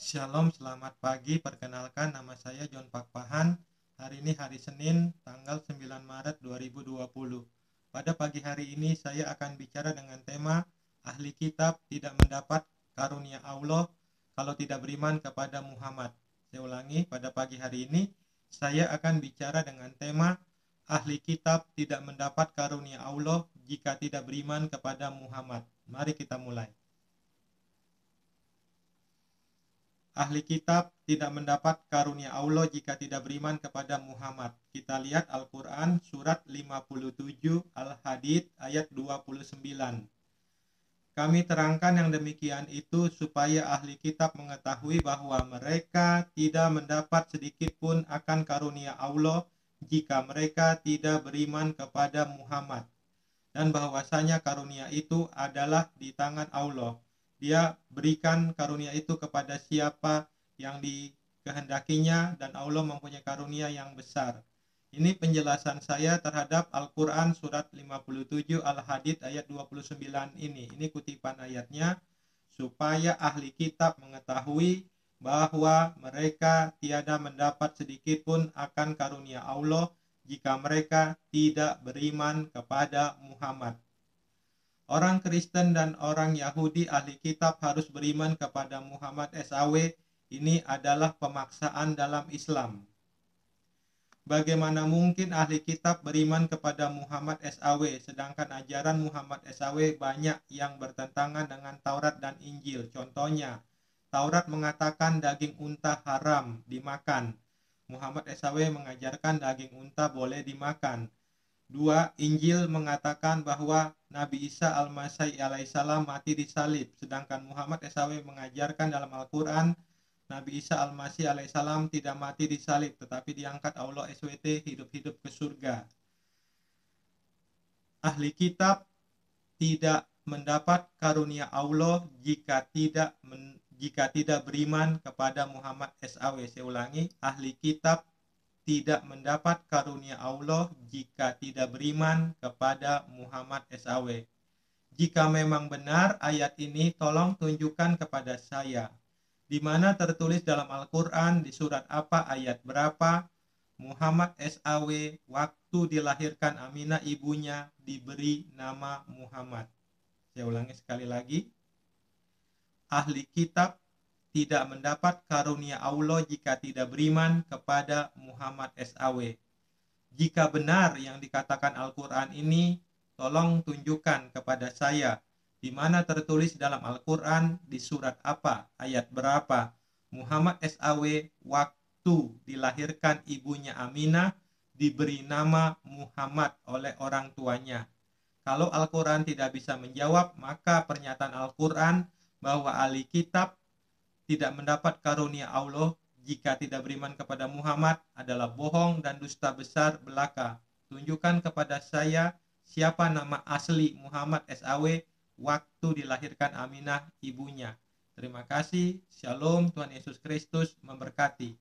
Shalom, selamat pagi. Perkenalkan, nama saya John Pakpahan. Hari ini hari Senin, tanggal 9 Maret 2020. Pada pagi hari ini saya akan bicara dengan tema ahli kitab tidak mendapat karunia Allah kalau tidak beriman kepada Muhammad. Saya ulangi, pada pagi hari ini saya akan bicara dengan tema ahli kitab tidak mendapat karunia Allah jika tidak beriman kepada Muhammad. Mari kita mulai. Ahli kitab tidak mendapat karunia Allah jika tidak beriman kepada Muhammad. Kita lihat Al-Quran surat 57 Al-Hadid ayat 29. Kami terangkan yang demikian itu supaya ahli kitab mengetahui bahwa mereka tidak mendapat sedikit pun akan karunia Allah jika mereka tidak beriman kepada Muhammad. Dan bahwasanya karunia itu adalah di tangan Allah. Dia berikan karunia itu kepada siapa yang dikehendakinya, dan Allah mempunyai karunia yang besar. Ini penjelasan saya terhadap Al-Quran surat 57 Al-Hadid ayat 29 ini. Ini kutipan ayatnya, supaya ahli kitab mengetahui bahwa mereka tiada mendapat sedikit pun akan karunia Allah jika mereka tidak beriman kepada Muhammad. Orang Kristen dan orang Yahudi ahli kitab harus beriman kepada Muhammad SAW. Ini adalah pemaksaan dalam Islam. Bagaimana mungkin ahli kitab beriman kepada Muhammad SAW, sedangkan ajaran Muhammad SAW banyak yang bertentangan dengan Taurat dan Injil. Contohnya, Taurat mengatakan daging unta haram dimakan. Muhammad SAW mengajarkan daging unta boleh dimakan. 2. Injil mengatakan bahwa Nabi Isa Al-Masih alaihissalam mati disalib, sedangkan Muhammad SAW mengajarkan dalam Al-Quran Nabi Isa Al-Masih alaihissalam tidak mati disalib, tetapi diangkat Allah SWT hidup-hidup ke surga. Ahli kitab tidak mendapat karunia Allah jika tidak beriman kepada Muhammad SAW. Saya ulangi, ahli kitab tidak mendapat karunia Allah jika tidak beriman kepada Muhammad SAW. Jika memang benar ayat ini, tolong tunjukkan kepada saya. Di mana tertulis dalam Al-Quran, di surat apa, ayat berapa, Muhammad SAW waktu dilahirkan Aminah ibunya diberi nama Muhammad. Saya ulangi sekali lagi. Ahli kitab tidak mendapat karunia Allah jika tidak beriman kepada Muhammad SAW. Jika benar yang dikatakan Al-Quran ini, tolong tunjukkan kepada saya di mana tertulis dalam Al-Quran, di surat apa, ayat berapa, Muhammad SAW waktu dilahirkan ibunya Aminah diberi nama Muhammad oleh orang tuanya. Kalau Al-Quran tidak bisa menjawab, maka pernyataan Al-Quran bahwa ahli kitab tidak mendapat karunia Allah jika tidak beriman kepada Muhammad adalah bohong dan dusta besar belaka. Tunjukkan kepada saya siapa nama asli Muhammad SAW waktu dilahirkan Aminah ibunya. Terima kasih. Shalom. Tuhan Yesus Kristus memberkati.